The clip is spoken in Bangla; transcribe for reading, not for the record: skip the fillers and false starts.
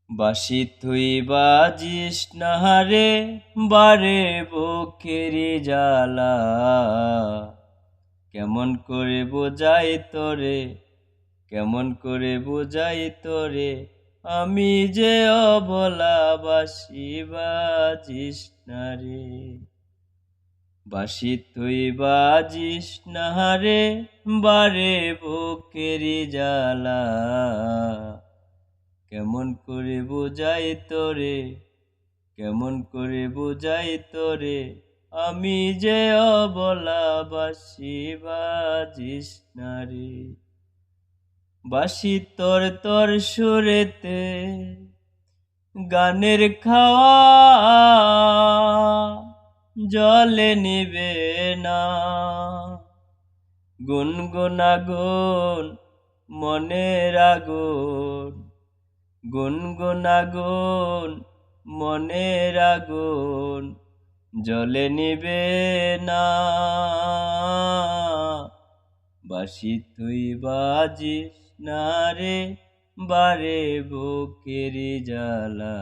বাঁশি তুই বাজিস না রে বারে বুকের জ্বালা, কেমন করে বোঝাই তোরে, কেমন করে বোঝাই তোরে, আমি যে অবলা বাঁশি বাজিস না রে। বাঁশি তুই বাজিস না রে বারে বুকের জ্বালা, কেমন করে বোঝাই তোরে, কেমন করে বোঝাই তোরে, আমি যে অবলা বাঁশি বাজিস না রে। বাঁশি তোর তোর সুরেতে গানের খাওয়া জলে নিবে না, গুনগুনাগুন মনের আগুন, গুনগুনাগুন মনের আগুন জলে নিবে না। বাঁশি তুই বাজিস না রে বারে বুকের জ্বালা,